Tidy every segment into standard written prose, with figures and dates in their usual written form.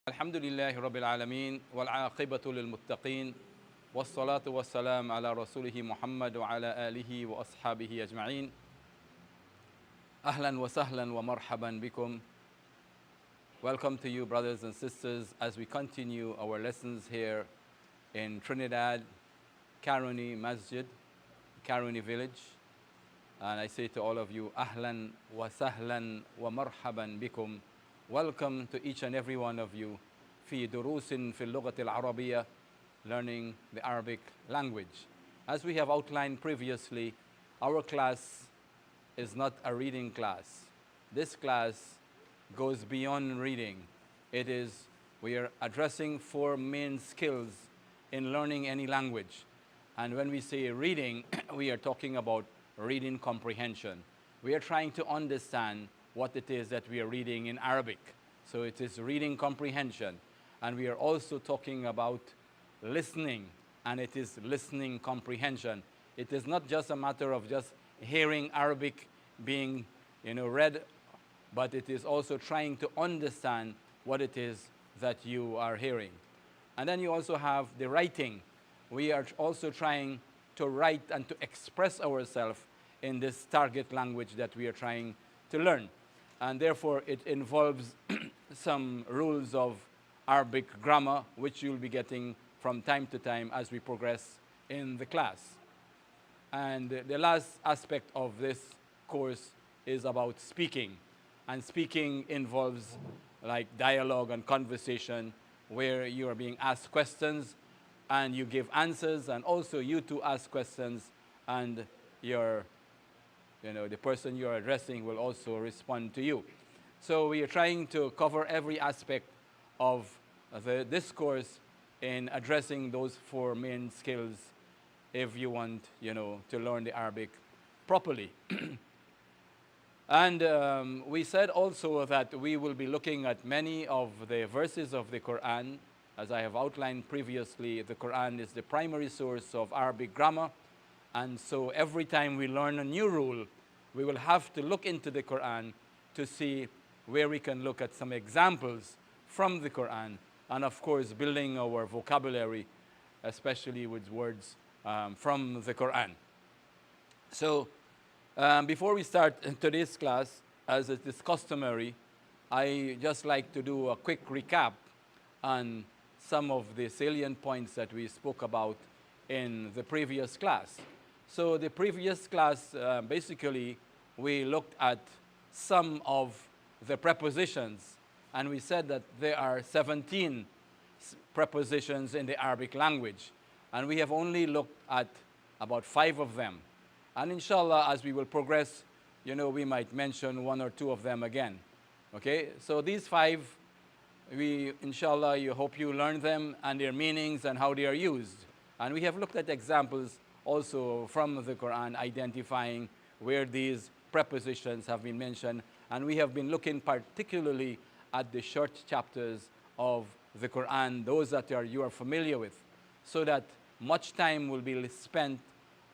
الحمد لله رب العالمين والعاقبة للمتقين والصلاة والسلام على رسوله محمد وعلى آله وأصحابه أجمعين أهلا وسهلا ومرحبا بكم. Welcome to you, brothers and sisters, as we continue our lessons here in Trinidad, Karuni Masjid, Karuni village. And I say to all of you, Ahlan wa sahlan wa marhaban bikum. Welcome to each and every one of you. في دروس في اللغة العربية, learning the Arabic language. As we have outlined previously, our class is not a reading class. This class goes beyond reading. We are addressing four main skills in learning any language. And when we say reading, we are talking about reading comprehension. We are trying to understand what it is that we are reading in Arabic. So it is reading comprehension. And we are also talking about listening, and it is listening comprehension. It is not just a matter of just hearing Arabic being read, but it is also trying to understand what it is that you are hearing. And then you also have the writing. We are also trying to write and to express ourselves in this target language that we are trying to learn. And therefore, it involves some rules of Arabic grammar, which you'll be getting from time to time as we progress in the class. And the last aspect of this course is about speaking. And speaking involves like dialogue and conversation, where you are being asked questions and you give answers, and also you too ask questions, and the person you're addressing will also respond to you. So we are trying to cover every aspect of the discourse in addressing those four main skills if you want, to learn the Arabic properly. And we said also that we will be looking at many of the verses of the Quran. As I have outlined previously, the Quran is the primary source of Arabic grammar. And so every time we learn a new rule, we will have to look into the Quran to see where we can look at some examples from the Quran. And of course, building our vocabulary, especially with words from the Quran. So before we start today's class, as it is customary, I just like to do a quick recap on some of the salient points that we spoke about in the previous class. So the previous class, basically, we looked at some of the prepositions, and we said that there are 17 prepositions in the Arabic language, and we have only looked at about 5 of them. And inshallah, as we will progress, we might mention 1 or 2 of them again. Okay, so these 5, inshallah, you hope you learn them and their meanings and how they are used. And we have looked at examples also from the Quran identifying where these prepositions have been mentioned. And we have been looking particularly at the short chapters of the Quran, those that you are familiar with, so that much time will be spent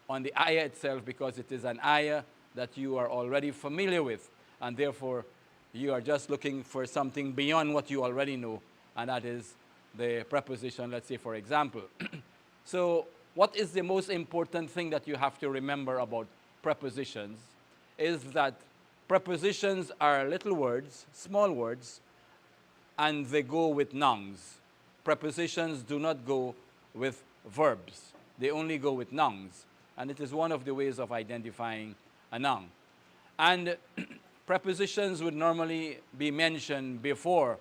on the ayah itself, because it is an ayah that you are already familiar with, and therefore you are just looking for something beyond what you already know, and that is the preposition, let's say, for example. So what is the most important thing that you have to remember about prepositions is that prepositions are little words, small words, and they go with nouns. Prepositions do not go with verbs. They only go with nouns. And it is one of the ways of identifying a noun. And prepositions would normally be mentioned before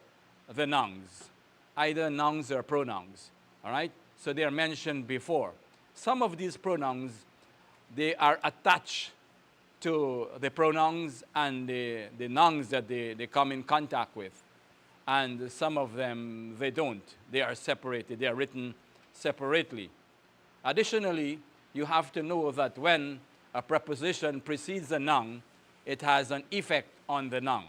the nouns, either nouns or pronouns. All right? So they are mentioned before. Some of these pronouns, they are attached to the pronouns and the nouns that they come in contact with. And some of them, they don't. They are separated. They are written separately. Additionally, you have to know that when a preposition precedes a noun, it has an effect on the noun.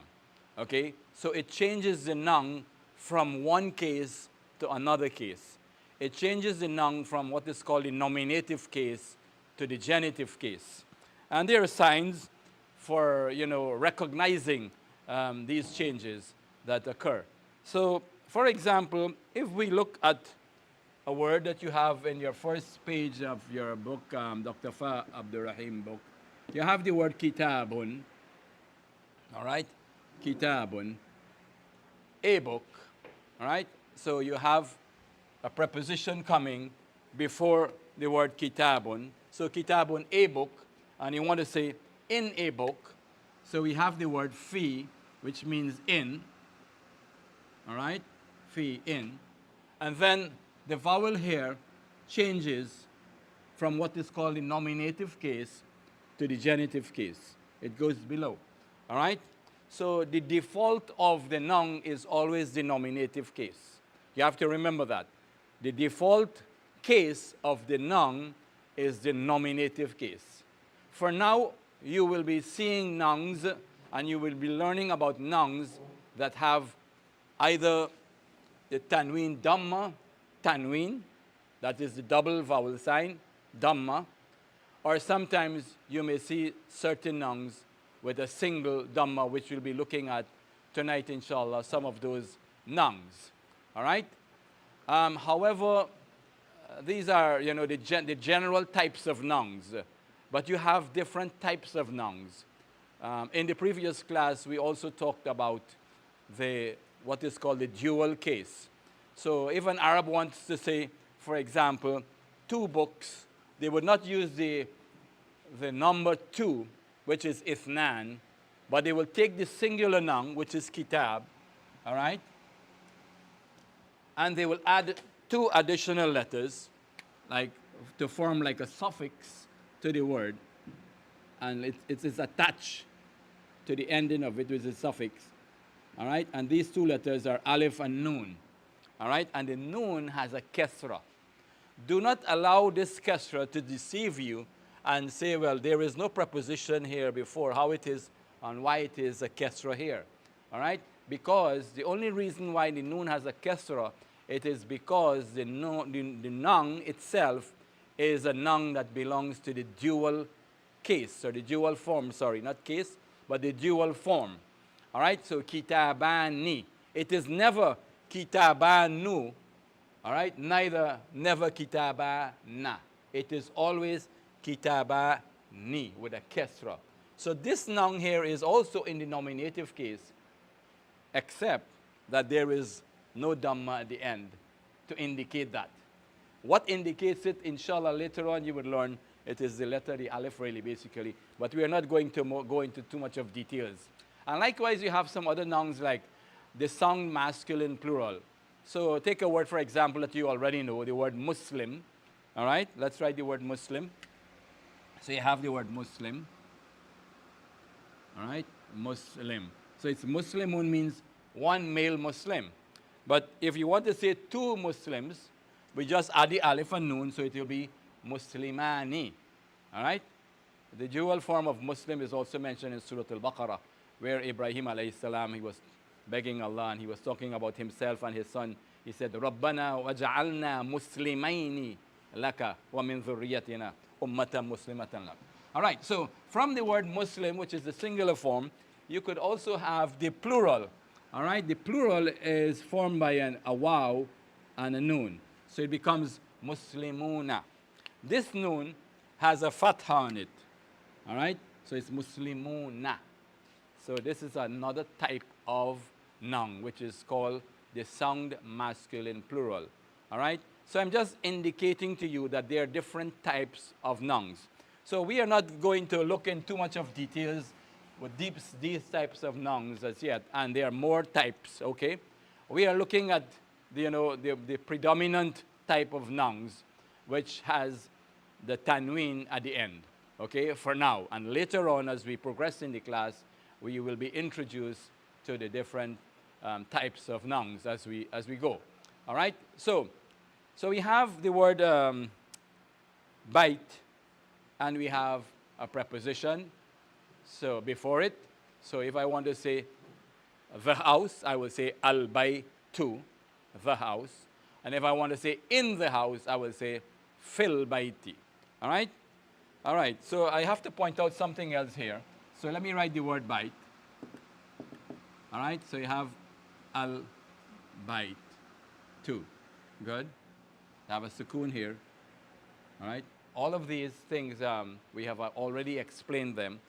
Okay? So it changes the noun from one case to another case. It changes the noun from what is called the nominative case to the genitive case. And there are signs for recognizing these changes that occur. So For example, if we look at a word that you have in your first page of your book, Dr. Abdur Raheem book, you have the word kitabun, all right? Kitabun, a book, all right? So you have a preposition coming before the word kitabun. So kitabun, a book, and you want to say in a book. So we have the word fi, which means in, all right? Fi, in. And then the vowel here changes from what is called the nominative case to the genitive case. It goes below, all right? So the default of the noun is always the nominative case. You have to remember that. The default case of the noun is the nominative case. For now, you will be seeing nouns and you will be learning about nouns that have either the tanween dhamma, tanween, that is the double vowel sign, dhamma, or sometimes you may see certain nouns with a single dhamma, which we'll be looking at tonight, inshallah, some of those nouns, all right? However, these are, the general types of nouns, but you have different types of nouns. In the previous class, we also talked about what is called the dual case. So if an Arab wants to say, for example, 2 books, they would not use the number 2, which is ithnan, but they will take the singular noun, which is kitab, all right? And they will add 2 additional letters, like to form like a suffix to the word, and it is attached to the ending of it with a suffix, all right? And these 2 letters are alif and nun, all right? And the nun has a kesra. Do not allow this kesra to deceive you and say, well, there is no preposition here before, how it is and why it is a kesra here, all right? Because the only reason why the nun has a kesra, it is because the noun itself is a noun that belongs to the dual case, or the dual form, sorry, not case, but the dual form. All right, so kitabani. It is never kitabanu, all right, never kitabana. It is always kitabani with a kesra. So this noun here is also in the nominative case, except that there is no dhamma at the end to indicate that. What indicates it, inshallah, later on you will learn. It is the letter, the alif, really, basically. But we are not going to go into too much of details. And likewise, you have some other nouns like the sound masculine plural. So take a word, for example, that you already know, the word Muslim. All right, let's write the word Muslim. So you have the word Muslim. All right, Muslim. So it's Muslimun means one male Muslim. But if you want to say 2 Muslims, we just add the alif and nun, so it will be Muslimani. All right? The dual form of Muslim is also mentioned in Surah Al-Baqarah, where Ibrahim alayhi salam, he was begging Allah and he was talking about himself and his son. He said, Rabbana waj'alna muslimayni laka wa min dhurriyyatina ummatan muslimatan lak. All right, so from the word Muslim, which is the singular form, you could also have the plural. All right, the plural is formed by a waw and a nun. So it becomes Muslimuna. This nun has a fatha on it. All right, so it's Muslimuna. So this is another type of noun, which is called the sound masculine plural. All right, so I'm just indicating to you that there are different types of nouns. So we are not going to look in too much of details with these types of nouns as yet, and there are more types, okay? We are looking at the predominant type of nouns, which has the tanween at the end, okay, for now. And later on, as we progress in the class, we will be introduced to the different types of nouns as we go, all right? So we have the word bait, and we have a preposition so before it. So if I want to say the house, I will say al-baytu, the house. And if I want to say in the house, I will say fil bayti. All right? All right, so I have to point out something else here. So let me write the word bait. All right, so you have al-bait. 2. Good. I have a sukoon here. All right. All of these things, we have already explained them,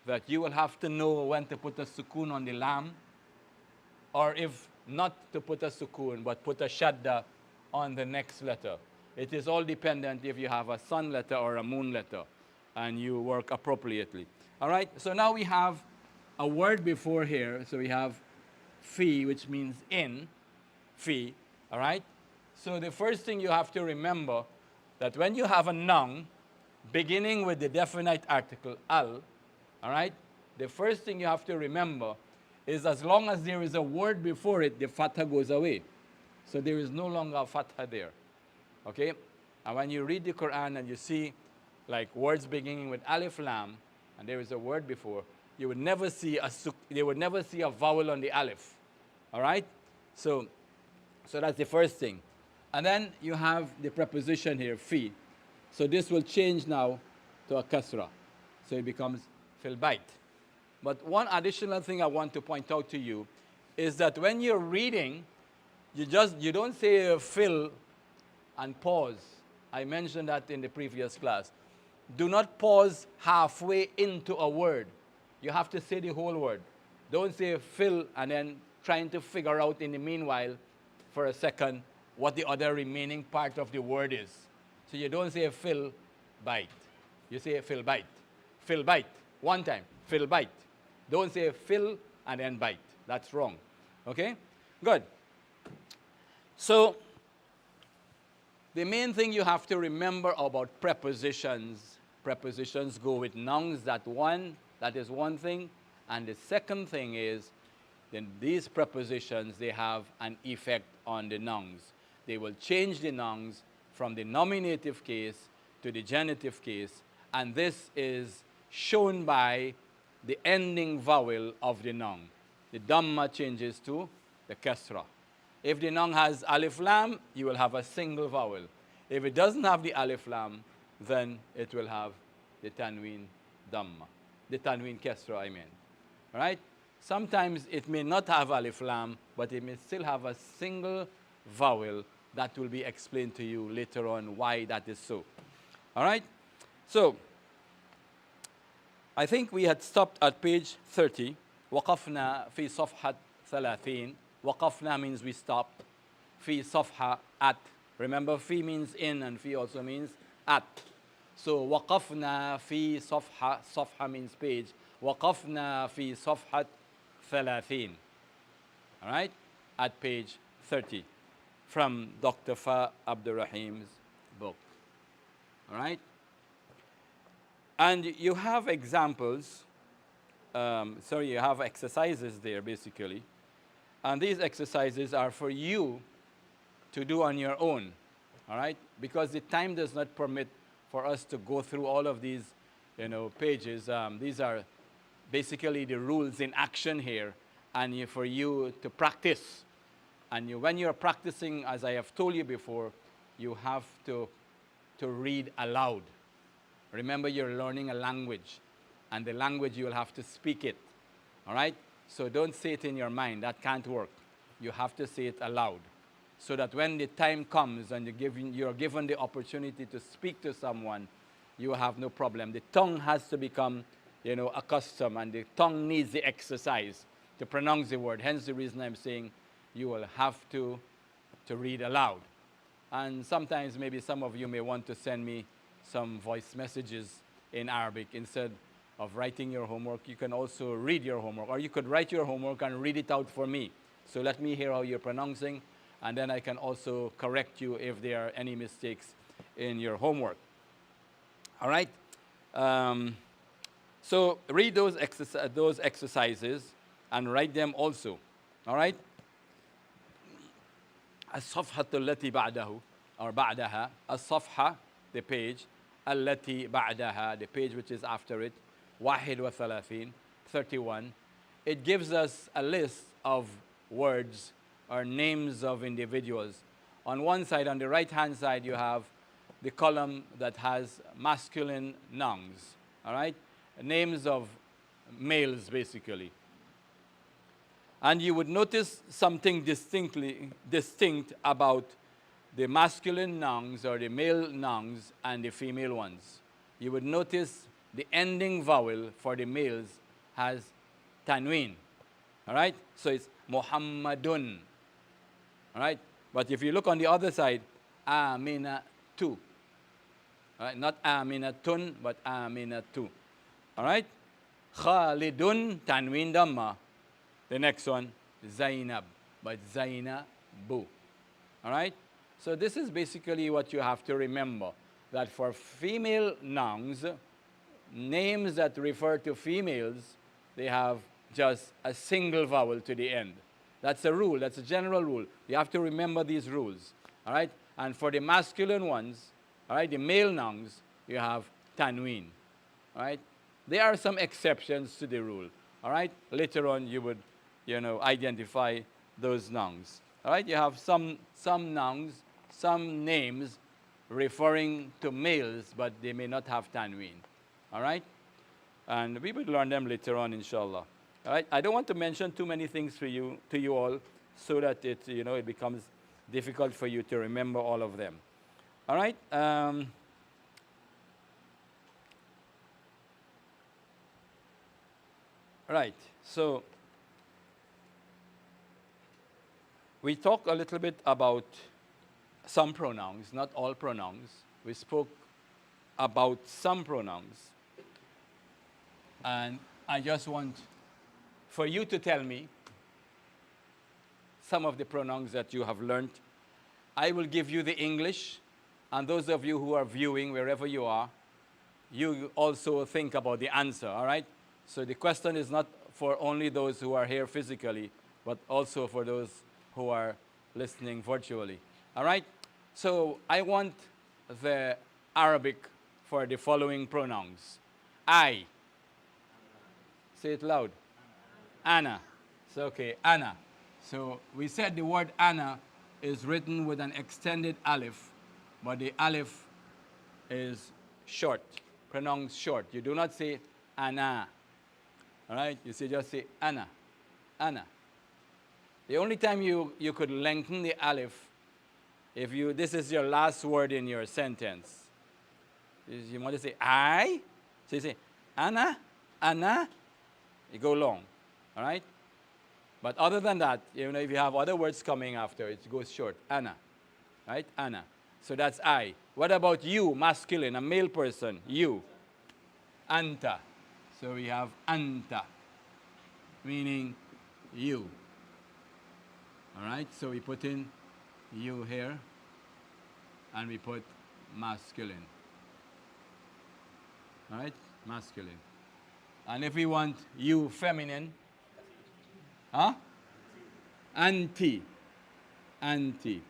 that you will have to know when to put a sukoon on the lam, or if not to put a sukoon, but put a shadda on the next letter. It is all dependent if you have a sun letter or a moon letter, and you work appropriately. All right, so now we have a word before here. So we have fi, which means in, fi, all right? So the first thing you have to remember, that when you have a noun beginning with the definite article al, all right, the first thing you have to remember is as long as there is a word before it, the fatha goes away. So there is no longer a fatha there. Okay? And when you read the Quran and you see like words beginning with alif lam, and there is a word before, you would never see a vowel on the alif. All right? So that's the first thing. And then you have the preposition here, fi. So this will change now to a kasra. So it becomes fil bait. But one additional thing I want to point out to you is that when you're reading, you don't say fil and pause. I mentioned that in the previous class. Do not pause halfway into a word. You have to say the whole word. Don't say fill and then trying to figure out in the meanwhile for a second what the other remaining part of the word is. So you don't say fill bite. You say fill bite. Fill bite. One time. Fill bite. Don't say fill and then bite. That's wrong. Okay? Good. So the main thing you have to remember about prepositions go with nouns. That is one thing. And the second thing is, then these prepositions, they have an effect on the nouns. They will change the nouns from the nominative case to the genitive case. And this is shown by the ending vowel of the noun. The dhamma changes to the kasra. If the noun has alif lam, you will have a single vowel. If it doesn't have the alif lam, then it will have the tanween dhamma. The tanween kasra, I mean. All right? Sometimes it may not have alif lam, but it may still have a single vowel. That will be explained to you later on why that is so. All right? So, I think we had stopped at page 30. وقفنا في صفحة 30. وقفنا means we stopped. في صفحة at. Remember, fi means in and fi also means at. So, وقفنا في صفحة. صفحة means page. وقفنا في صفحة 30. All right? At page 30. From Dr. Abdur Raheem's book. All right? And you have examples, you have exercises there basically. And these exercises are for you to do on your own, all right? Because the time does not permit for us to go through all of these, pages. These are basically the rules in action here, and for you to practice. And when you're practicing, as I have told you before, you have to read aloud. Remember, you're learning a language, and the language you will have to speak it. All right? So don't say it in your mind. That can't work. You have to say it aloud, so that when the time comes and you're given the opportunity to speak to someone, you have no problem. The tongue has to become, accustomed, and the tongue needs the exercise to pronounce the word. Hence the reason I'm saying you will have to read aloud. And sometimes maybe some of you may want to send me some voice messages in Arabic. Instead of writing your homework, you can also read your homework. Or you could write your homework and read it out for me. So let me hear how you're pronouncing, and then I can also correct you if there are any mistakes in your homework. All right? So read those exercises and write them also. All right? الصفحة التي بعده or بعدها. الصفحة, the page. التي بعدها, the page which is after it. 31, 31. It gives us a list of words or names of individuals. On one side, on the right-hand side, you have the column that has masculine nouns. All right? Names of males, basically. And you would notice something distinct about the masculine nouns or the male nouns and the female ones. You would notice the ending vowel for the males has tanween. All right? So it's Muhammadun. All right? But if you look on the other side, Aminatu. All right? Not Aminatun, but Aminatu. All right? Khalidun, tanween damma. The next one, Zainab, but Zainabu. All right? So this is basically what you have to remember, that for female nouns, names that refer to females, they have just a single vowel to the end. That's a rule. That's a general rule. You have to remember these rules. All right? And for the masculine ones, all right, the male nouns, you have tanween. All right? There are some exceptions to the rule. All right? Later on, you would, identify those nouns. All right? You have some nouns, some names referring to males, but they may not have tanween. All right? And we will learn them later on, inshallah. All right? I don't want to mention too many things to you all, so that it becomes difficult for you to remember all of them. All right? Right. So we talked a little bit about some pronouns, not all pronouns. We spoke about some pronouns. And I just want for you to tell me some of the pronouns that you have learned. I will give you the English, and those of you who are viewing, wherever you are, you also think about the answer, all right? So the question is not for only those who are here physically, but also for those who are listening virtually, all right? So I want the Arabic for the following pronouns. I. Say it loud. Ana. So, okay, Ana. So we said the word Ana is written with an extended alif, but the alif is short, pronounced short. You do not say Ana. All right? You just say Ana. Ana. The only time you could lengthen the alif, if this is your last word in your sentence, is you want to say I, so you say Ana, Ana, you go long, all right? But other than that, if you have other words coming after, it goes short, Ana, right? Ana. So that's I. What about you, masculine, a male person, you? Anta. So we have Anta, meaning you. All right, so we put in you here, and we put masculine. All right, masculine. And if we want you feminine, huh? Anti. Anti.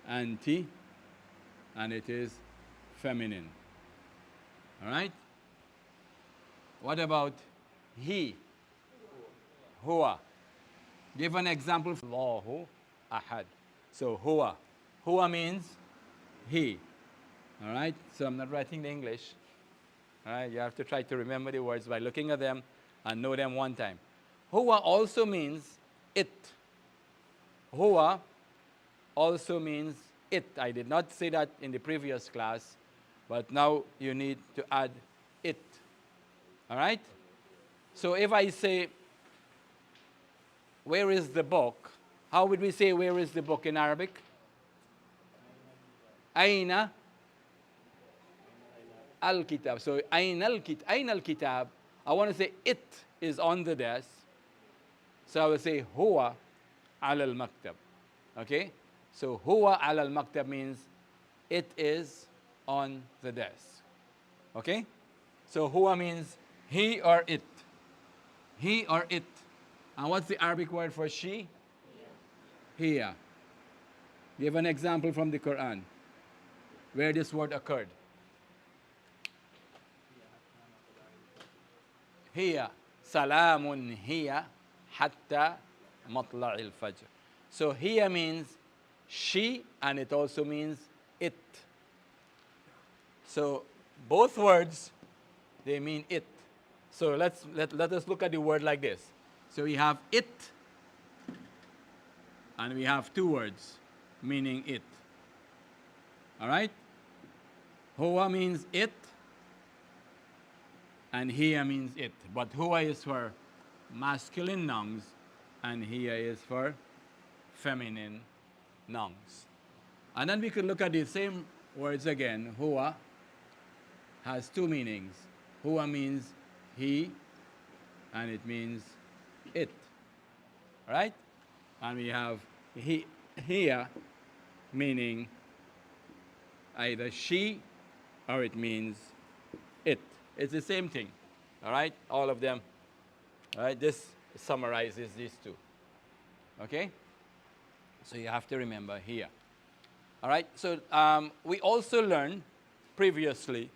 Anti. And it is feminine. All right? What about he? Huwa. Give an example. Allahu ahad. So huwa. Huwa means he. All right? So I'm not writing the English. All right? You have to try to remember the words by looking at them and know them one time. Huwa also means it. Huwa also means it. I did not say that in the previous class, but now you need to add it. All right? So if I say, where is the book? How would we say where is the book in Arabic? Aina al-kitab. So aina al-kitab. I want to say it is on the desk. So I will say huwa ala al-maktab. Okay? So huwa ala al-maktab means it is on the desk. Okay? So huwa means he or it. He or it. And what's the Arabic word for she? Hiya. Give an example from the Quran where this word occurred. Hiya. Salamun hiya hatta matla'il fajr. So hiya means she, and it also means it. So both words, they mean it. So let us look at the word like this. So we have it, and we have two words meaning it. All right? Huwa means it, and hiya means it. But huwa is for masculine nouns, and hiya is for feminine nouns. And then we could look at the same words again. Huwa has two meanings. Huwa means he, and it means it. Right? And we have hiya meaning either she or it means it. It's the same thing. All right? All of them. All right? This summarizes these two. Okay? So you have to remember here. All right? So we also learned previously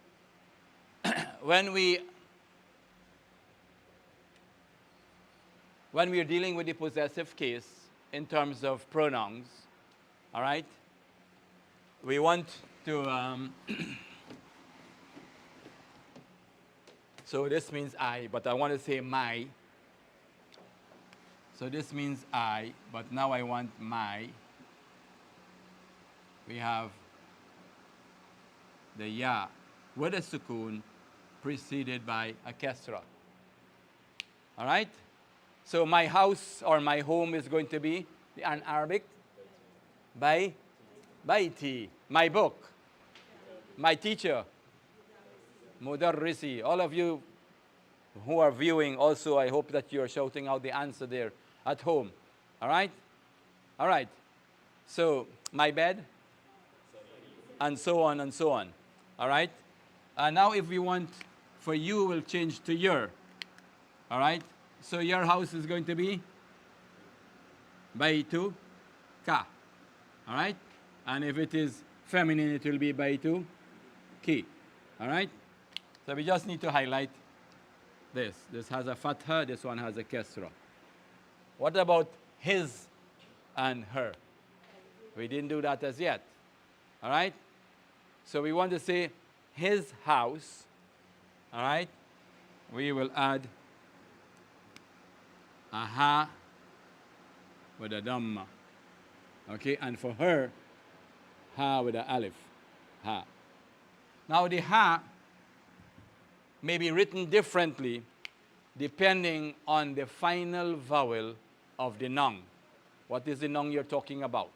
when we are dealing with the possessive case in terms of pronouns, all right, we want to, so this means I, but I want to say my. So this means I, but now I want my. We have the ya with a sukoon preceded by a kasra. All right? So my house or my home is going to be an Arabic baiti, my book, my teacher, mudarrisi. All of you who are viewing also, I hope that you're shouting out the answer there at home. All right? All right. So my bed, and so on and so on. All right? Now if we want, for you, we'll change to your. All right? So your house is going to be Baitu Ka. All right? And if it is feminine, it will be Baitu Ki. All right? So we just need to highlight this. This has a fatha, this one has a kasra. What about his and her? We didn't do that as yet. All right? So we want to say his house. All right? We will add a ha with a dhamma. Okay? And for her, ha with a alif. Ha. Now the ha may be written differently depending on the final vowel of the noun. What is the noun you're talking about?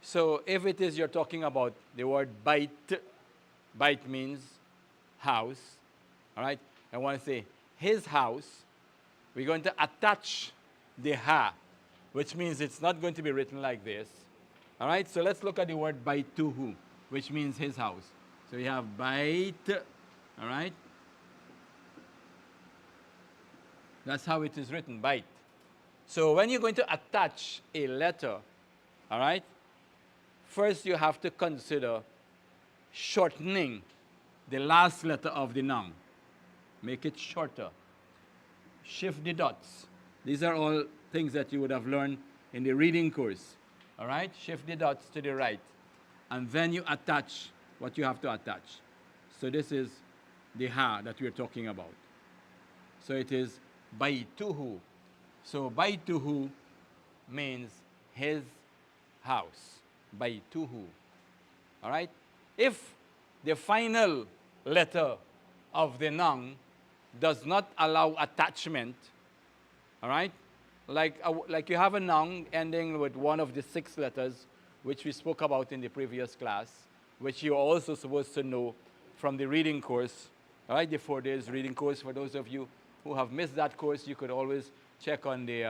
So if it is you're talking about the word bait, bait means house, all right? I want to say his house. We're going to attach the ha, which means it's not going to be written like this. All right? So let's look at the word baituhu, which means his house. So we have bait, all right? That's how it is written, bait. So when you're going to attach a letter, all right, first you have to consider shortening the last letter of the noun. Make it shorter. Shift the dots. These are all things that you would have learned in the reading course. All right? Shift the dots to the right. And then you attach what you have to attach. So this is the ha that we're talking about. So it is baituhu. So baituhu means his house. Baituhu. All right? If the final letter of the noun does not allow attachment, all right? Like you have a noun ending with one of the 6 letters, which we spoke about in the previous class, which you're also supposed to know from the reading course, all right? The 4 days reading course. For those of you who have missed that course, you could always check on the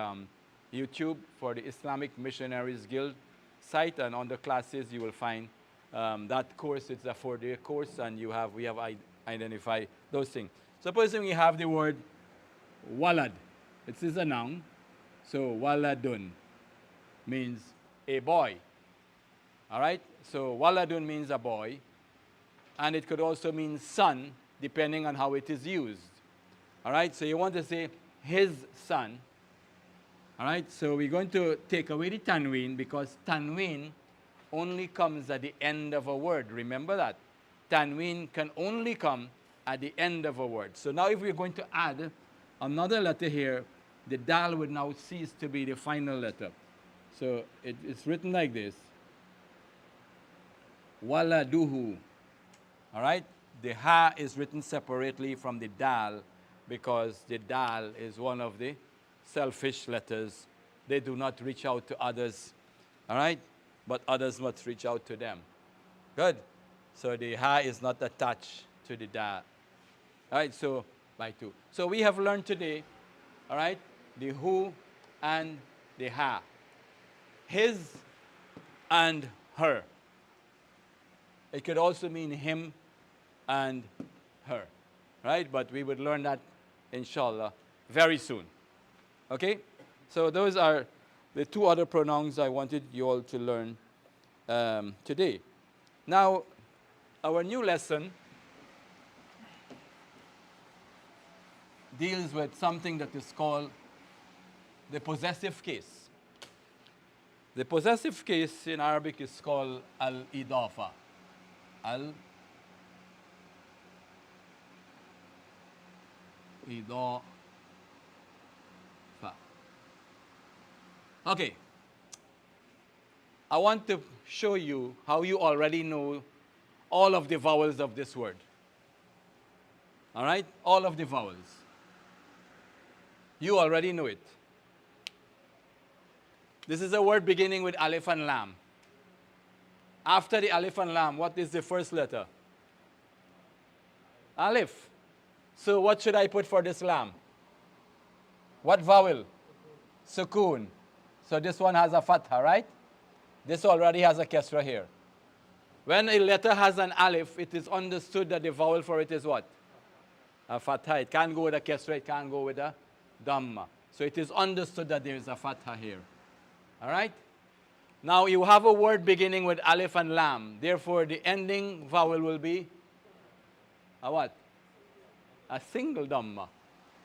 YouTube for the Islamic Missionaries Guild site, and on the classes you will find that course. It's a 4-day course, and we have identified those things. Supposing we have the word walad. It is a noun. So waladun means a boy. All right? So waladun means a boy. And it could also mean son, depending on how it is used. All right? So you want to say his son. All right? So we're going to take away the tanween, because tanween only comes at the end of a word. Remember that. Tanween can only come at the end of a word. So now if we're going to add another letter here, the dal would now cease to be the final letter. So it's written like this. Waladuhu. All right? The ha is written separately from the dal because the dal is one of the selfish letters. They do not reach out to others. All right? But others must reach out to them. Good. So the ha is not attached to the dal. All right? So by two. So we have learned today, all right, the who and the ha. His and her. It could also mean him and her, right? But we would learn that, inshallah, very soon. Okay? So those are the two other pronouns I wanted you all to learn today. Now, our new lesson deals with something that is called the possessive case. The possessive case in Arabic is called Al-Idafa. Al-Idafa. Okay. I want to show you how you already know all of the vowels of this word. All right? All of the vowels. You already know it. This is a word beginning with alif and lam. After the alif and lam, what is the first letter? Alif. So what should I put for this lam? What vowel? Sukoon. So this one has a fatha, right? This already has a kasra here. When a letter has an alif, it is understood that the vowel for it is what? A fatha. It can't go with a kasra, it can't go with a dhamma. So it is understood that there is a fatha here. All right? Now you have a word beginning with alif and lam. Therefore, the ending vowel will be a what? A single dhamma.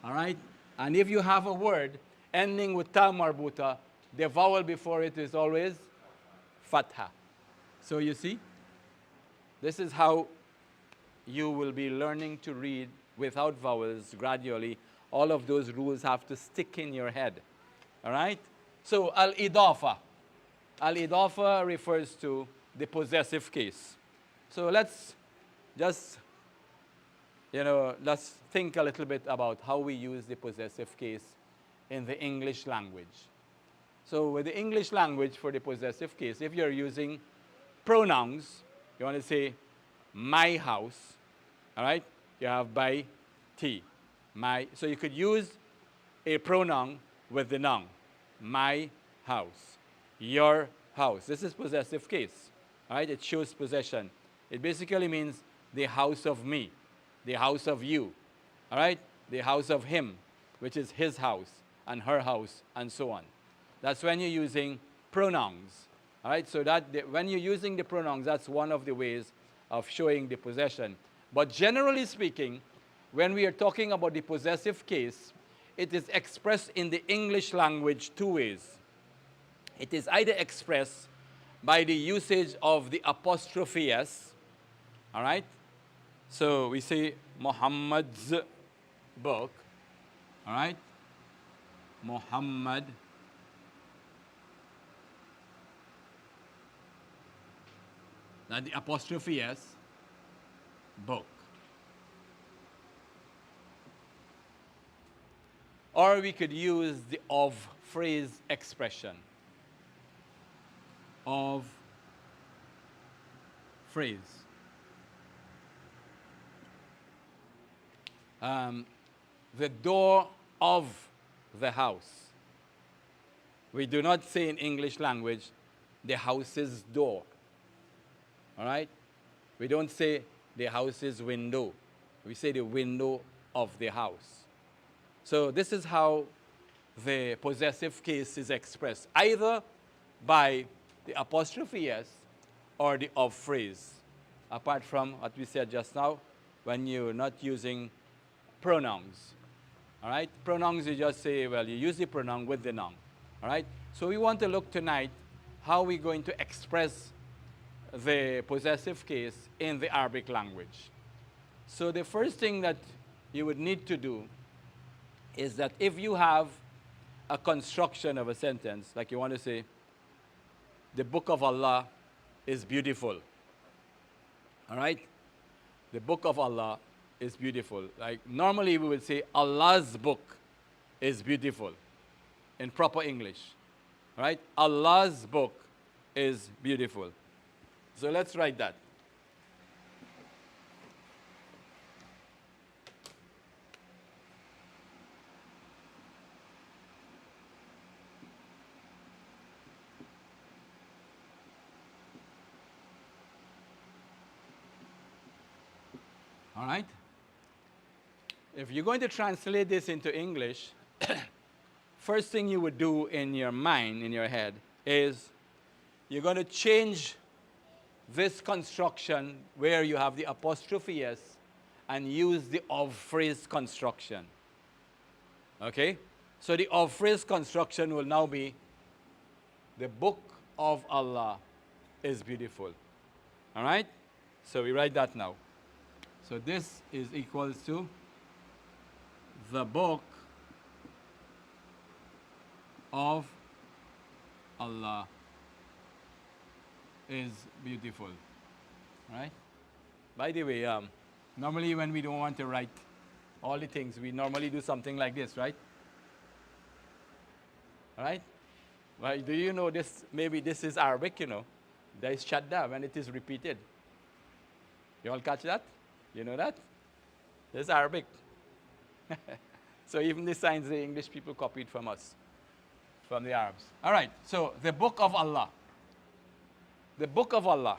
All right? And if you have a word ending with ta marbuta, the vowel before it is always fatha. So you see, this is how you will be learning to read without vowels gradually. All of those rules have to stick in your head. All right? So al-idafa. Al-idafa refers to the possessive case. So let's just, let's think a little bit about how we use the possessive case in the English language. So with the English language for the possessive case, if you're using pronouns, you want to say my house, all right? You have by T, my. So you could use a pronoun with the noun, my house, your house. This is possessive case, all right? It shows possession. It basically means the house of me, the house of you, all right? The house of him, which is his house, and her house, and so on. That's when you're using pronouns, all right? So when you're using the pronouns, that's one of the ways of showing the possession. But generally speaking, when we are talking about the possessive case, it is expressed in the English language two ways. It is either expressed by the usage of the apostrophe S, all right? So we say Muhammad's book, all right? Muhammad that the apostrophe S, book. Or we could use the of phrase expression. Of phrase. The door of the house. We do not say in English language, the house's door. All right? We don't say the house's window. We say the window of the house. So this is how the possessive case is expressed, either by the apostrophe S or the of phrase, apart from what we said just now, when you're not using pronouns. All right? Pronouns, you just say, well, you use the pronoun with the noun. All right? So we want to look tonight how we're going to express the possessive case in the Arabic language. So the first thing that you would need to do is that if you have a construction of a sentence, like you want to say, the book of Allah is beautiful. All right? The book of Allah is beautiful. Like normally we would say Allah's book is beautiful in proper English. All right? Allah's book is beautiful. So let's write that. All right? If you're going to translate this into English, first thing you would do in your mind, in your head, is you're going to change this construction where you have the apostrophe S and use the of phrase construction. Okay? So the of phrase construction will now be the book of Allah is beautiful. All right? So we write that now. So this is equals to the book of Allah is beautiful. Right? By the way, normally when we don't want to write all the things, we normally do something like this, right? All right? Well, do you know this? Maybe this is Arabic, you know. There is shadda when it is repeated. You all catch that? You know that? This is Arabic. So even the signs the English people copied from us, from the Arabs. All right, so the book of Allah. The book of Allah.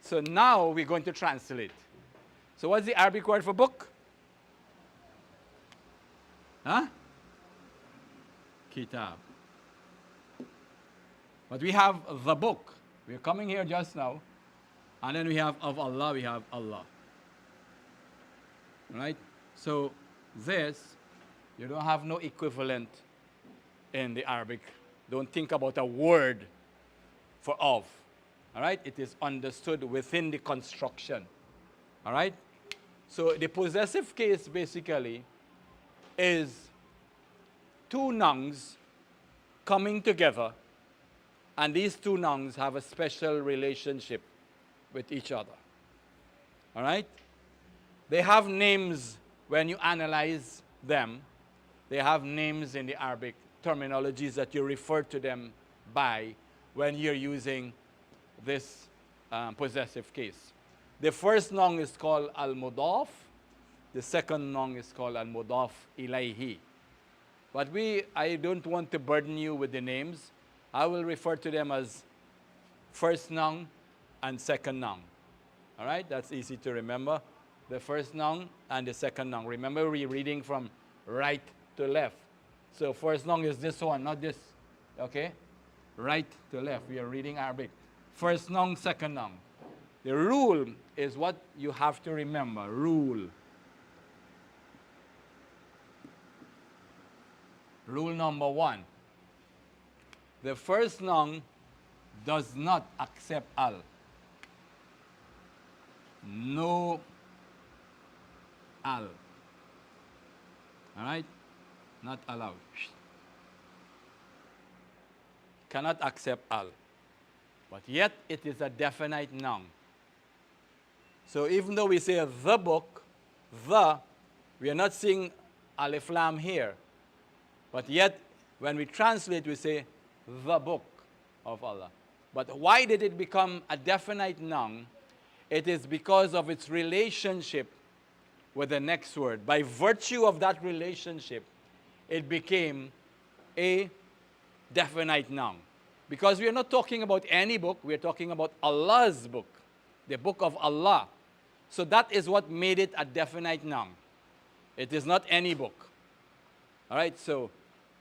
So now we're going to translate. So what's the Arabic word for book? Huh? Kitab. But we have the book. We're coming here just now. And then we have of Allah, we have Allah. Right? So this, you don't have no equivalent in the Arabic. Don't think about a word for of. All right? It is understood within the construction. All right? So the possessive case basically is two nouns coming together, and these two nouns have a special relationship with each other. All right? They have names when you analyze them. They have names in the Arabic terminologies that you refer to them by when you're using this possessive case. The first noun is called al-mudaf. The second noun is called al-mudaf ilayhi. But I don't want to burden you with the names. I will refer to them as first noun and second noun. All right? That's easy to remember. The first noun and the second noun. Remember, we're reading from right to left. So first noun is this one, not this. Okay? Right to left. We are reading Arabic. First noun, second noun. The rule is what you have to remember. Rule. Rule number one. The first noun does not accept al. No al. All right? Not allowed. Cannot accept al. But yet it is a definite noun. So even though we say the book, we are not seeing alif lam here. But yet when we translate, we say the book of Allah. But why did it become a definite noun? It is because of its relationship with the next word. By virtue of that relationship, it became a definite noun. Because we are not talking about any book, we are talking about Allah's book, the book of Allah. So that is what made it a definite noun. It is not any book. All right, so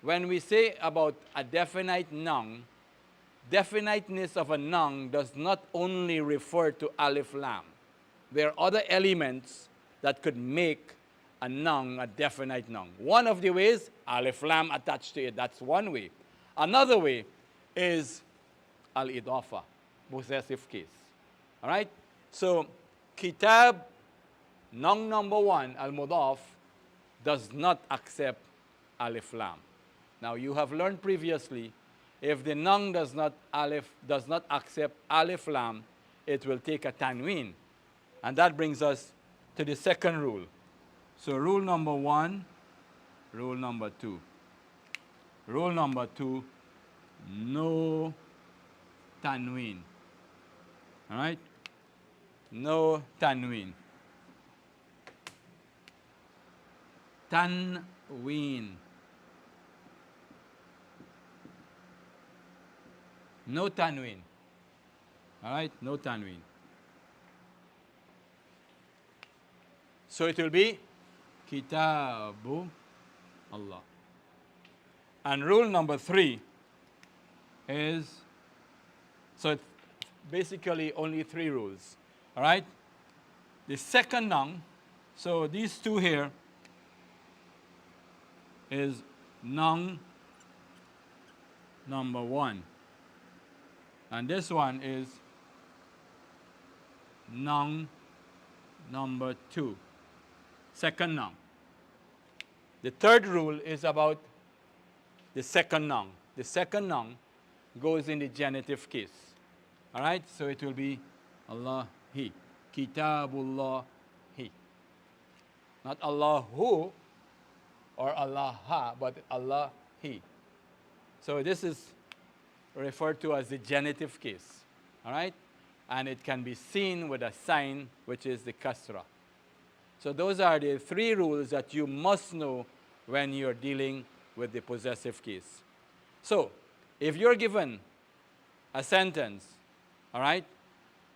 when we say about a definite noun, definiteness of a noun does not only refer to alif lam. There are other elements that could make a noun a definite noun. One of the ways, alif lam attached to it, that's one way. Another way is Al-Idafa, possessive case. All right? So, kitab, noun number one, al-mudaf, does not accept alif lam. Now you have learned previously, if the noun does not accept alif lam, it will take a tanween. And that brings us to the second rule. So rule number one, rule number two. Rule number two, no tanween. All right? No tanween. Tanween. No tanween. All right? No tanween. So it will be Kitabu Allah. And rule number three is, so it's basically only three rules. All right? The second noun, so these two here is noun number one. And this one is noun number two. Second noun. The third rule is about the second noun. The second noun goes in the genitive case. All right? So it will be Allahi. Kitabullahi. Not Allahu or Allah, but Allahi. So this is referred to as the genitive case. All right? And it can be seen with a sign, which is the kasra. So those are the three rules that you must know when you're dealing with the possessive case. So if you're given a sentence, all right,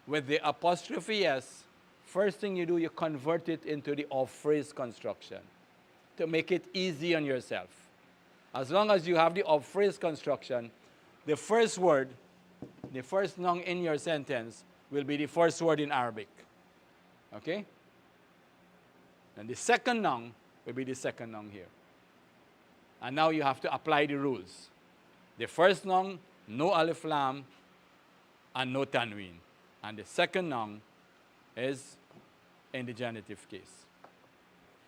with the apostrophe S, first thing you do, you convert it into the of-phrase construction to make it easy on yourself. As long as you have the of-phrase construction, the first word, the first noun in your sentence will be the first word in Arabic. Okay? And the second noun will be the second noun here. And now you have to apply the rules. The first noun, no alif lam and no tanween. And the second noun is in the genitive case.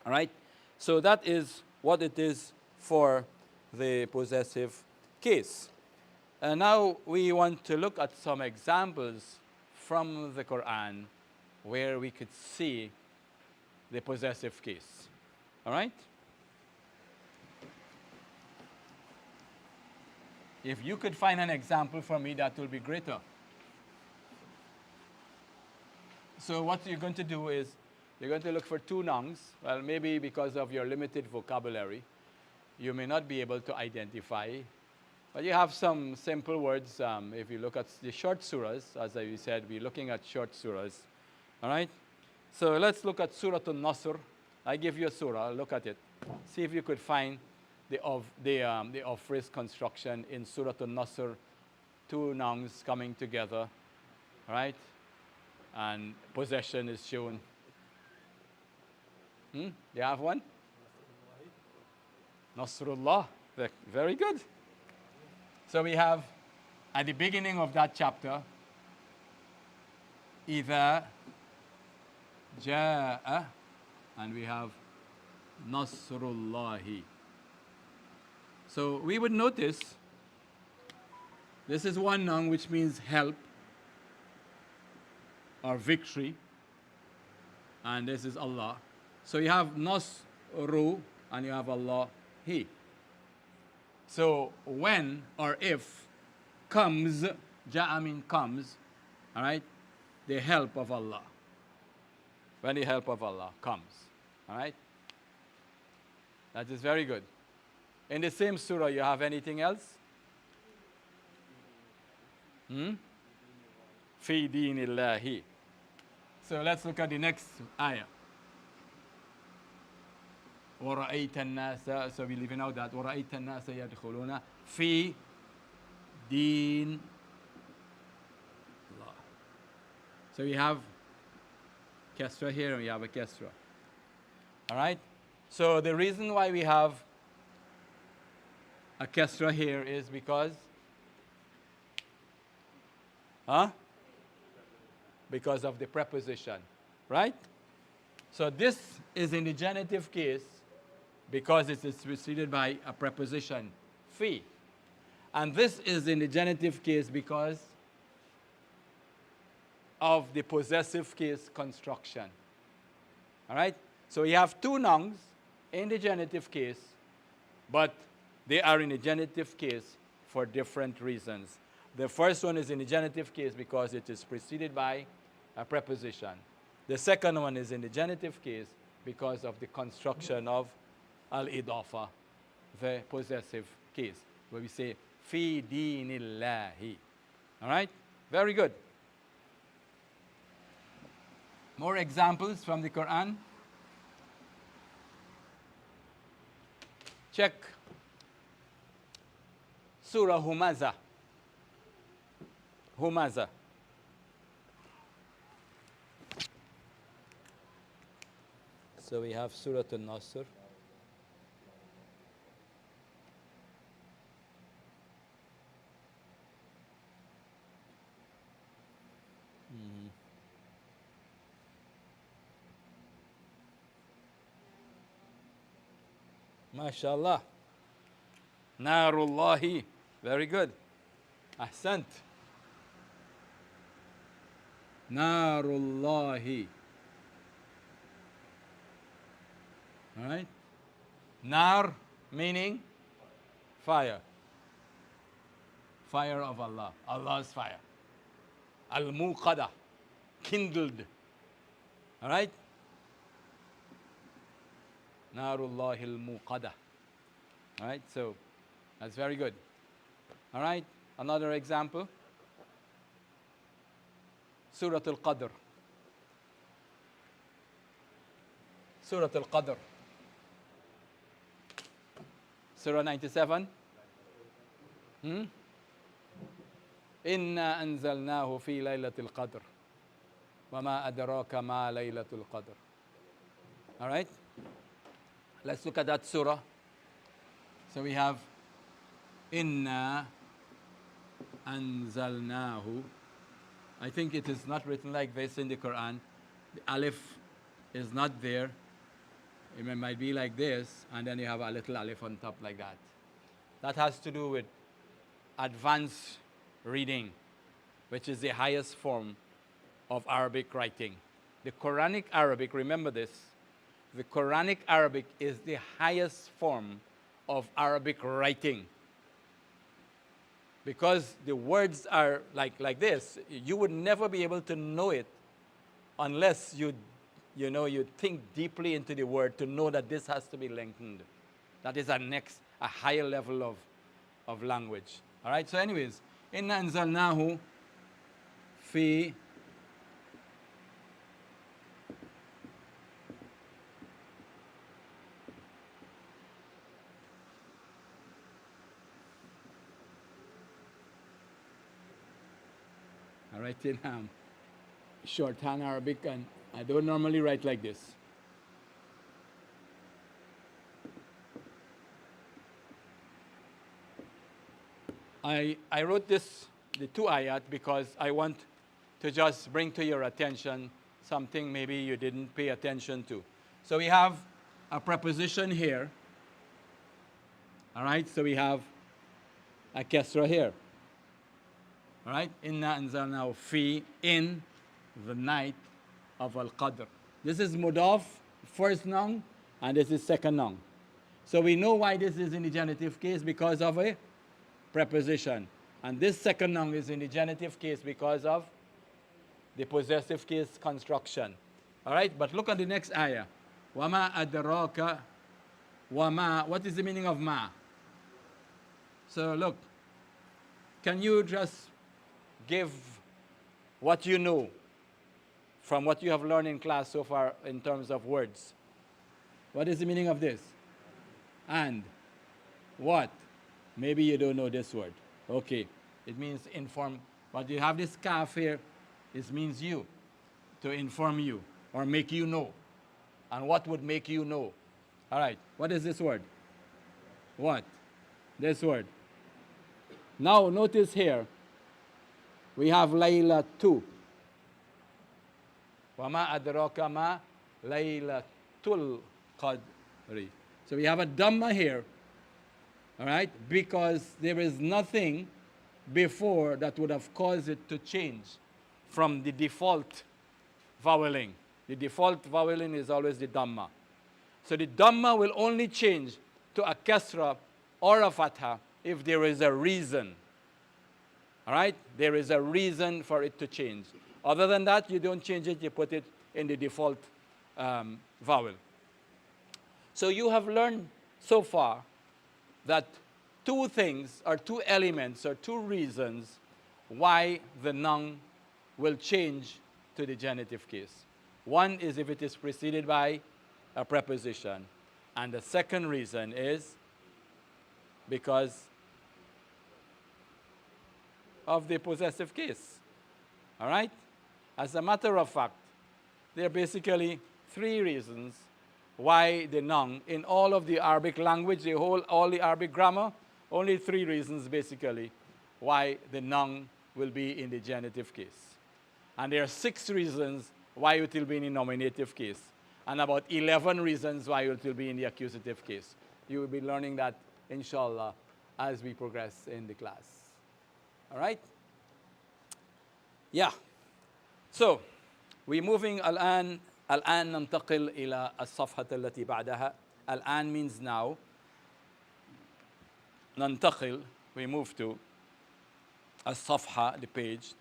All right? So that is what it is for the possessive case. And now we want to look at some examples from the Quran where we could see the possessive case. All right? If you could find an example for me, that will be greater. So what you're going to do is you're going to look for two nouns. Well, maybe because of your limited vocabulary, you may not be able to identify. But you have some simple words. If you look at the short surahs, as I said, we're looking at short surahs. All right? So let's look at Surah An-Nasr. I give you a surah. Look at it. See if you could find the of-phrase construction in Surah An-Nasr. Two nouns coming together. All right? And possession is shown. You have one? Nasrullah. Very good. So we have, at the beginning of that chapter, إِذَا جَاءَ, and we have Nasrullahi. So we would notice, this is one noun which means help or victory, and this is Allah. So you have Nasru and you have Allahi. So when or if comes, ja'a means comes, all right, the help of Allah. When the help of Allah comes, all right? That is very good. In the same surah, you have anything else? Fi dinillahi. So let's look at the next ayah. وَرَأَيْتَ النَّاسَ, so we're leaving out that. وَرَأَيْتَ النَّاسَ يَدْخُلُونَ فِي دِينِ Allah. So we have kesra here and we have a kesra. All right? So the reason why we have a kesra here is because, because of the preposition, right? So this is in the genitive case because it is preceded by a preposition, Fi. And this is in the genitive case because of the possessive case construction. All right? So we have two nouns in the genitive case, but they are in the genitive case for different reasons. The first one is in the genitive case because it is preceded by a preposition. The second one is in the genitive case because of the construction of Al-Idafa, the possessive case, where we say, fi dinillahi. All right? Very good. More examples from the Quran. Check Surah Humaza. Humaza. So we have Surah An-Nasr. MashaAllah. Narullahi. Very good. Ahsant. Narullahi. All right? Nar meaning fire. Fire of Allah. Allah's fire. Al-Muqada. Kindled. All right? Narullahi al-Muqada. All right? So, that's very good. All right? Another example. Surah Al-Qadr. Surah Al-Qadr. Surah 97. Inna anzalnahu fi laylatil qadr. Wama adraka ma laylatul qadr. All right? Let's look at that surah. So we have Inna anzalnahu. I think it is not written like this in the Quran. The alif is not there. It might be like this, and then you have a little alif on top like that. That has to do with advanced reading, which is the highest form of Arabic writing. The Quranic Arabic, remember this, the Quranic Arabic is the highest form of Arabic writing. Because the words are like this, you would never be able to know it unless you think deeply into the word to know that this has to be lengthened. That is a higher level of language. All right, so anyways, Inna anzalnahu fi I write in shorthand Arabic, and I don't normally write like this. I wrote the two ayat because I want to just bring to your attention something maybe you didn't pay attention to. So we have a preposition here. All right, so we have a kesra here. All right, Inna anzalnahu fi, in the night of Al-Qadr. This is mudaf, first noun, and this is second noun. So we know why this is in the genitive case because of a preposition. And this second noun is in the genitive case because of the possessive case construction. All right, but look at the next ayah. Wama adraka wama. What is the meaning of ma? So look, can you just give what you know from what you have learned in class so far in terms of words? What is the meaning of this? And what? Maybe you don't know this word. Okay, it means inform. But you have this kaf here. It means you, to inform you or make you know. And what would make you know? All right, what is this word? What? This word. Now notice here, we have Layla 2. Wama adraka ma laylatul qadri. So we have a dhamma here, All right? Because there is nothing before that would have caused it to change from the default voweling. The default voweling is always the Dhamma. So the Dhamma will only change to a Kasra or a Fatha if there is a reason. All right? There is a reason for it to change. Other than that, you don't change it, you put it in the default vowel. So you have learned so far that two things or two elements or two reasons why the noun will change to the genitive case. One is if it is preceded by a preposition. And the second reason is because of the possessive case. All right? As a matter of fact, there are basically three reasons why the noun, in all of the Arabic language, all the Arabic grammar, only three reasons basically why the noun will be in the genitive case. And there are 6 reasons why it will be in the nominative case, and about 11 reasons why it will be in the accusative case. You will be learning that, inshallah, as we progress in the class. All right? Yeah. So, we're moving الآن ننتقل إلى الصفحة التي بعدها. الآن means now. ننتقل, we move to الصفحة, the page,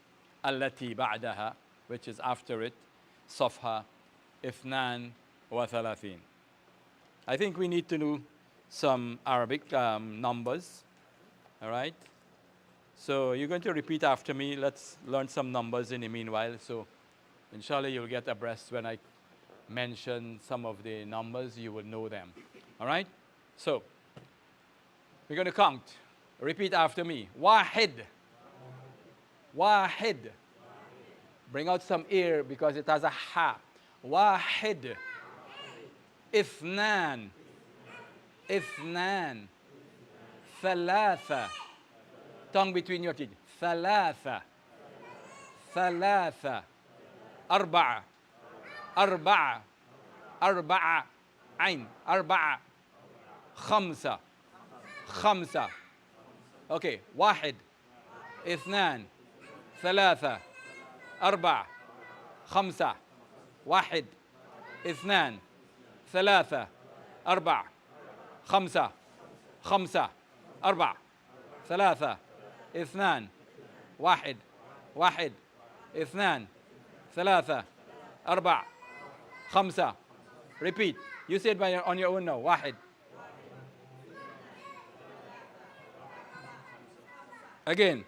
التي بعدها, which is after it, صفحة 32. I think we need to do some Arabic numbers. All right? So you're going to repeat after me. Let's learn some numbers in the meanwhile. So inshallah you'll get abreast when I mention some of the numbers, you will know them. All right? So we're going to count. Repeat after me. Wahid. Wahid. Bring out some ear because it has a ha. Wahid. Ithnan. Ithnan. Thalatha. Tongue between your teeth. Thalatha. Thalatha. Arba'a. Arba'a. Arba'a. Ain. Arba'a. Khamsa. Khamsa. Okay. Wahid. Ithnan. ثلاثة أربعة خمسة واحد اثنان ثلاثة أربعة خمسة خمسة أربعة ثلاثة اثنان واحد واحد اثنان ثلاثة أربعة خمسة. Repeat. You say it on your own now. واحد. Again.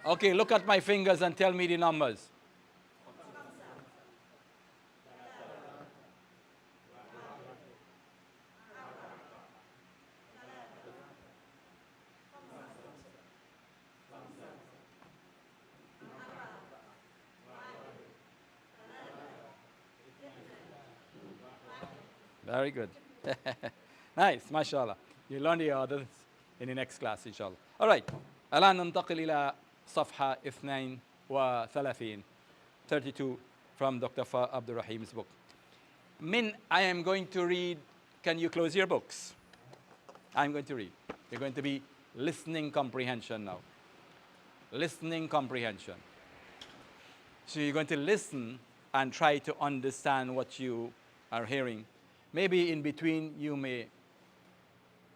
Okay, look at my fingers and tell me the numbers. Very good. Nice, mashallah. You learn the others in the next class, inshallah. All right. الآن ننتقل إلى صفحة 32 from Dr. Abdur Raheem's book. I am going to read. Can you close your books? I'm going to read. You're going to be listening comprehension now. Listening comprehension. So you're going to listen and try to understand what you are hearing. Maybe in between you may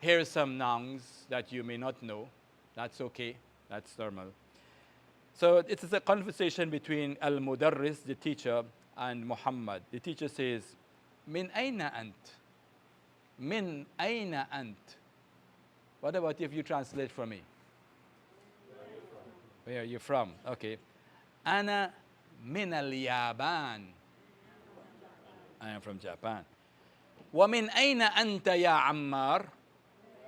hear some nouns that you may not know. That's okay. That's normal. So it is a conversation between Al-Mudarris, the teacher, and Muhammad. The teacher says, Min ayna ant? Min ayna ant? What about if you translate for me? Where are you from? Okay. Ana min al-Yaban. I am from Japan. ومن أين أنت يا عمار؟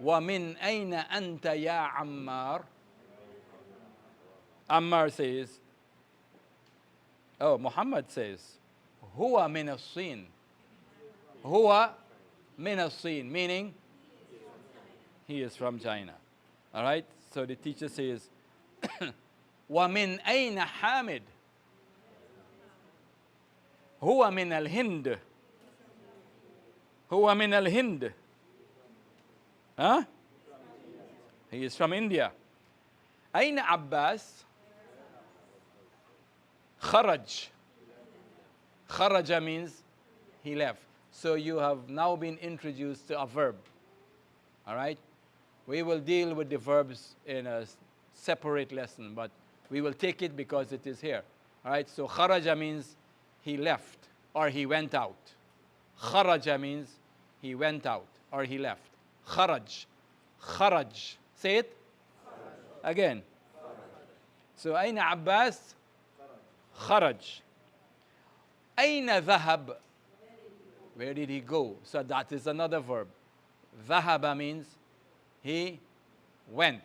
ومن أين أنت يا عمار؟ Ammar says, Muhammad says, Huwa min as-Sin. Huwa min as-Sin, meaning he is from China. All right? So the teacher says, وَمِنْ أَيْنَ حَامِدٌ. هو من الهند. هو من الهند. Huh? He is from India. أين عباس؟ خرج. خرج means he left. So you have now been introduced to a verb. All right? We will deal with the verbs in a separate lesson, but we will take it because it is here. All right? So kharaja means he left or he went out. Kharaja means he went out or he left. Kharaj. Kharaj. Say it. Kharaj. Again. Kharaj. So أين عباس؟ خرج. أين ذهب? Where did he go? So that is another verb. ذهب means he went.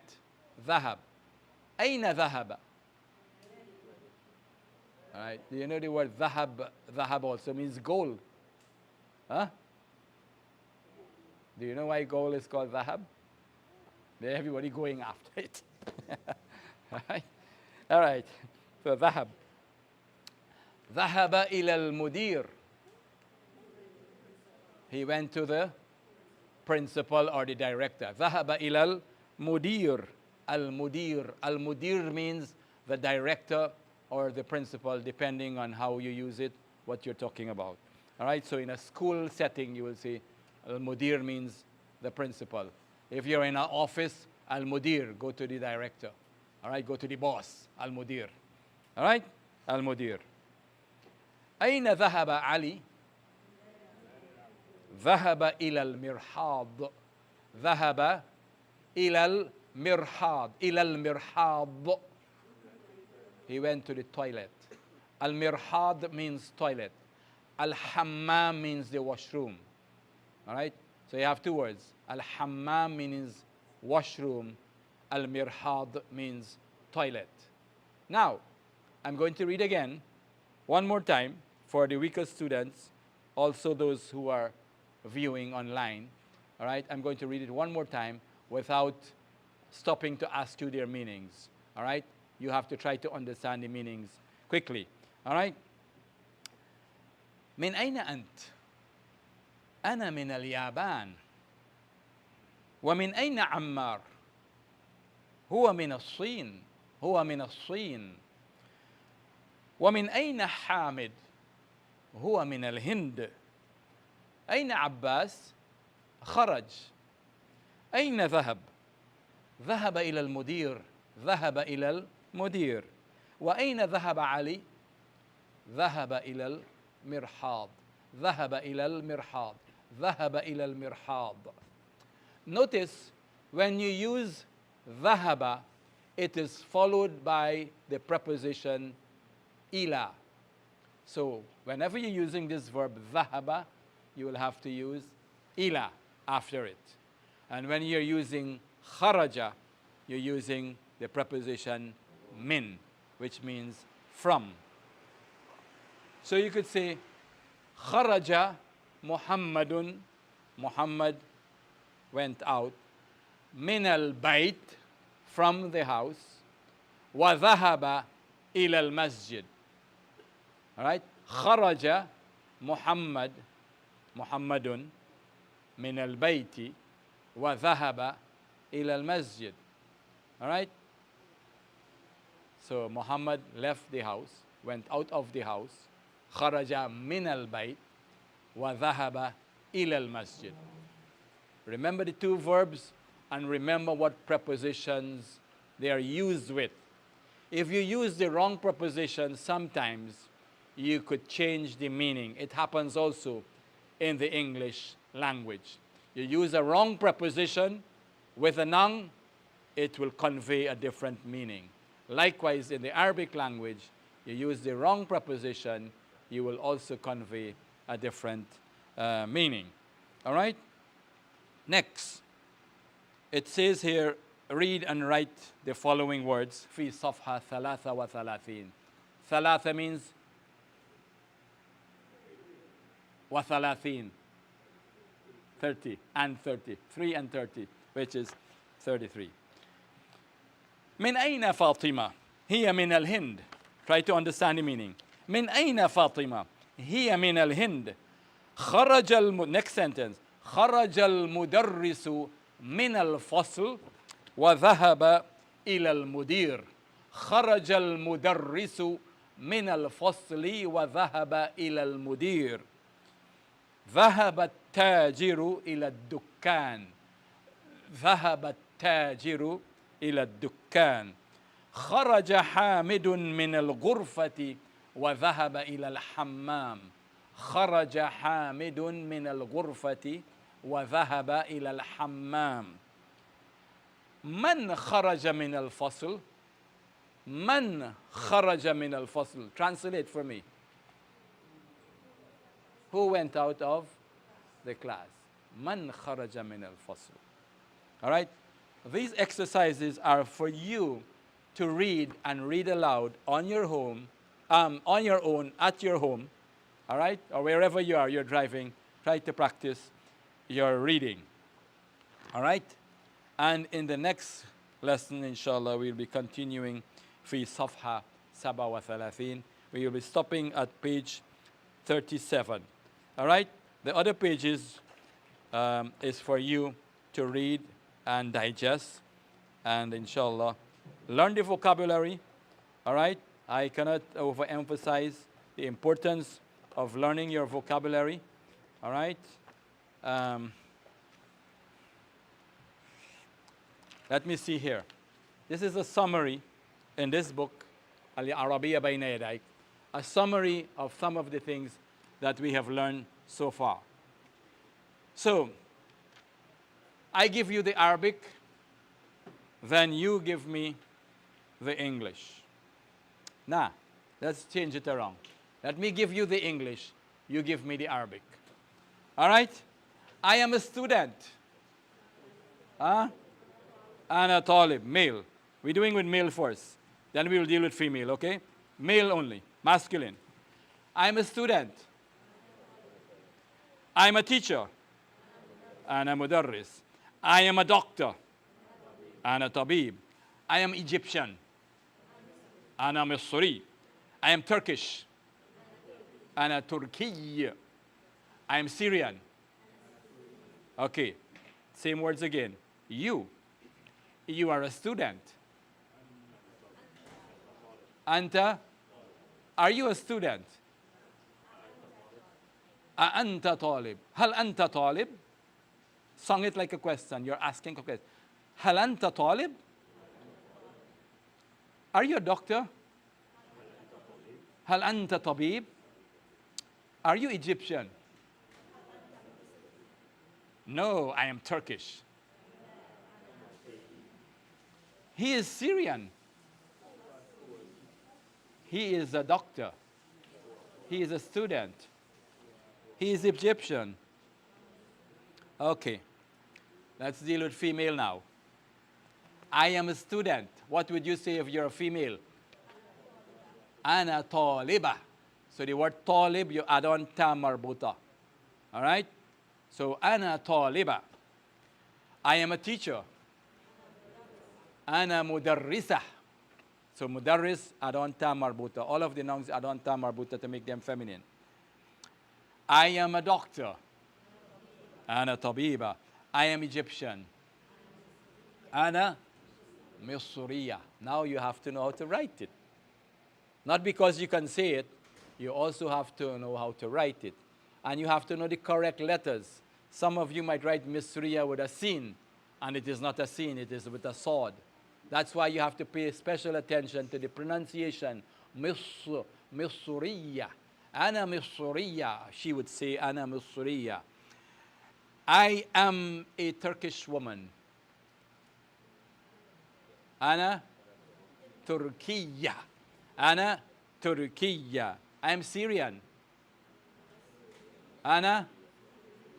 ذهب. أين ذهب? All right. Do you know the word ذهب? ذهب also means gold. Huh? Do you know why gold is called ذهب? Everybody going after it. All right. All right. So ذهب. ذهب إلى المدير. He went to the principal or the director. ذهب إلى المدير. المدير. المدير means the director or the principal, depending on how you use it, what you're talking about. All right, so in a school setting, you will say al-mudir means the principal. If you're in an office, al-mudir, go to the director. All right, go to the boss, al-mudir. All right, al-mudir. أين ذهب علي؟ ذهب إلى المرحاض. ذهب إلى المرحاض. إلى المرحاض. He went to the toilet. Al-mirhad means toilet. Al-hammam means the washroom. All right? So you have two words. Al-hammam means washroom. Al-mirhad means toilet. Now, I'm going to read again, one more time, for the weaker students, also those who are viewing online. All right? I'm going to read it one more time without stopping to ask you their meanings. All right? You have to try to understand the meanings quickly. All right? من أين أنت؟ أنا من اليابان. ومن أين عمار؟ هو من الصين. هو من الصين. ومن أين حامد؟ هو من الهند. أين عباس؟ خرج. أين ذهب؟ ذهب إلى المدير. ذهب إلى المدير. وأين ذهب علي؟ ذهب إلى المرحاض. ذهب إلى المرحاض. ذهب إلى المرحاض. Notice when you use ذهب, it is followed by the preposition إلى. So whenever you're using this verb ذهب, you will have to use إلى after it. And when you're using خرج, you're using the preposition min, which means from. So you could say خرج محمد. Muhammad went out. من البيت, from the house. وذهب إلى المسجد. All right? خرج محمد محمد من البيت وذهب إلى المسجد. All right? So Muhammad left the house, went out of the house. خرج من البيت وذهب إلى المسجد. Remember the two verbs and remember what prepositions they are used with. If you use the wrong preposition, sometimes you could change the meaning. It happens also in the English language. You use a wrong preposition with a noun, it will convey a different meaning. Likewise, in the Arabic language, you use the wrong preposition, you will also convey a different meaning. All right? Next, it says here, read and write the following words. في صفحة 33. ثلاثة means وثلاثين. 30 and 30. 3 and 30, which is 33. من أين فاطمة؟ هي من الهند. Try to understand the meaning. من أين فاطمة؟ هي من الهند. Next sentence. خرج المدرس من الفصل وذهب إلى المدير. خرج المدرس من الفصل وذهب إلى المدير. ذهب التاجر إلى الدكان. ذهب التاجر إلى الدكان. خرج حامد من الغرفة وذهب إلى الحمام. خرج حامد من الغرفة وذهب إلى الحمام. من خرج من الفصل؟ من خرج من الفصل? Translate for me. Who went out of the class? من خرج من الفصل. All right? These exercises are for you to read and read aloud on your home, on your own, at your home, all right? Or wherever you are, you're driving, try to practice your reading, all right? And in the next lesson, inshallah, we'll be continuing في صفحة 37. We will be stopping at page 37, all right? The other pages is for you to read and digest, and inshallah, learn the vocabulary, all right? I cannot overemphasize the importance of learning your vocabulary, all right? Let me see here. This is a summary in this book, Al-Arabiyyah baina Yadaik, a summary of some of the things that we have learned so far. So, I give you the Arabic, then you give me the English. Now, let's change it around. Let me give you the English, you give me the Arabic. All right? I am a student. Ana talib, male. We're doing with male first. Then we will deal with female, okay? Male only, masculine. I'm a student. I'm a teacher. Ana mudarris. I am a doctor. Ana tabib. I am Egyptian. Ana Misri. I am Turkish. Ana Turki. I am Syrian. Okay, same words again. You are a student. Anta, are you a student? Anta talib. Hal anta talib? Song it like a question. You're asking a question. Hal anta talib? Are you a doctor? Hal anta tabib? Are you Egyptian? No, I am Turkish. He is Syrian. He is a doctor. He is a student. He is Egyptian. Okay, let's deal with female now. I am a student. What would you say if you're a female? Ana taliba. So the word talib, you add on ta marbuta. All right? So ana taliba. I am a teacher. Ana mudarrisah. So mudarris, add on ta marbuta. All of the nouns add on ta marbuta to make them feminine. I am a doctor. Ana tabiba. I am Egyptian. Ana Misriya. Now you have to know how to write it. Not because you can say it, you also have to know how to write it. And you have to know the correct letters. Some of you might write Misriya with a sin, and it is not a sin, it is with a sword. That's why you have to pay special attention to the pronunciation. Misriya. Ana Misriya. She would say, Ana Misriya. I am a Turkish woman. Ana Turkiya. Ana Turkiya. I am Syrian. Ana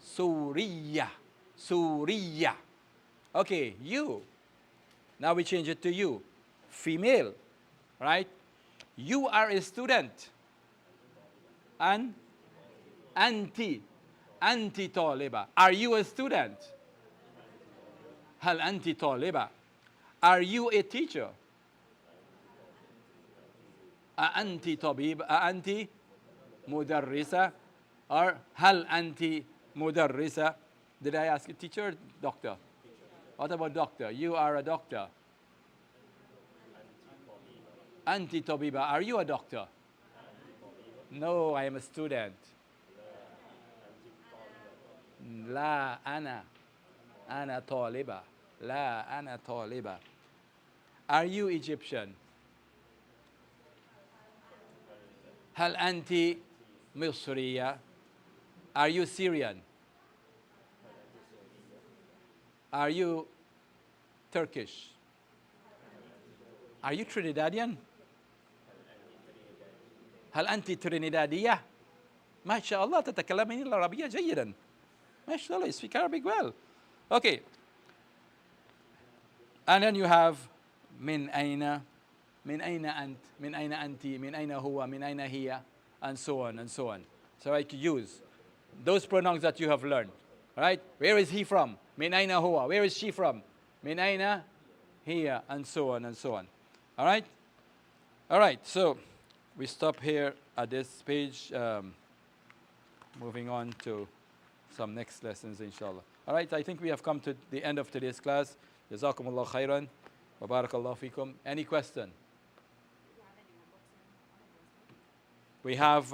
Suriya. Suriya. Okay, you. Now we change it to you. Female, right? You are a student. And anti taliba. Are you a student? Hal anti taliba. Are you a teacher? Anti tabib. Anti mudarrisa. Or hal anti mudarrisa? Did I ask you teacher or doctor? What about doctor? You are a doctor. Anti tabiba. Are you a doctor? No, I am a student. La ana. Ana taliba. La ana taliba. Are you Egyptian? هل أنت مصرية? Are you Syrian? Are you Turkish? Are you Trinidadian? هل أنت ترينيدادية؟ ما شاء الله تتكلمين العربية جيدا. ما شاء الله, you speak Arabic well. Okay. And then you have من أين, من أين أنت, من أين أنت, من أين هو, من أين هي, and so on and so on. So I could use those pronouns that you have learned. Right? Where is he from? من أين هو? Where is she from? من أين هي, and so on and so on. All right? All right, so we stop here at this page. Moving on to some next lessons, inshallah. All right, I think we have come to the end of today's class. Jazakumullah khairan. Wa barakallahu fikum. Any question? We have,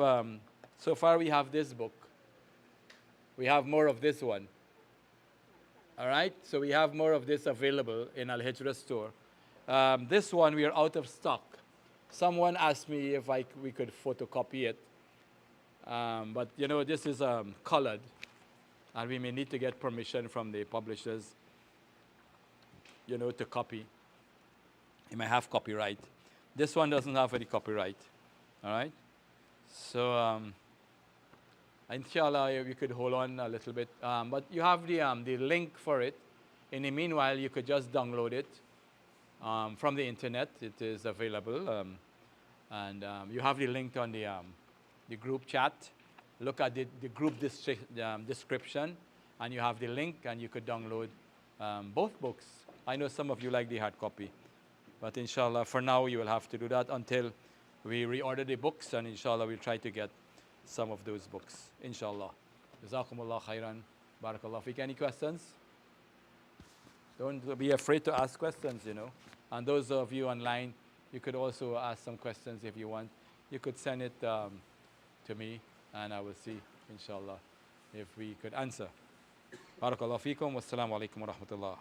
so far we have this book. We have more of this one. All right, so we have more of this available in Al-Hijra store. This one we are out of stock. Someone asked me if we could photocopy it. But you know, this is colored, and we may need to get permission from the publishers, you know, to copy. It may have copyright. This one doesn't have any copyright. All right? So, inshallah, you could hold on a little bit. But you have the link for it. In the meanwhile, you could just download it from the internet. It is available. And you have the link on the group chat. Look at the group description, and you have the link, and you could download both books. I know some of you like the hard copy, but inshallah, for now, you will have to do that until we reorder the books, and inshallah, we'll try to get some of those books, inshallah. Jazakumullah khairan. Barakallah fiqh. Any questions? Don't be afraid to ask questions, you know. And those of you online, you could also ask some questions if you want. You could send it to me, and I will see, inshallah, if we could answer. Barakallahu feekum. Wassalamu alaikum wa rahmatullah.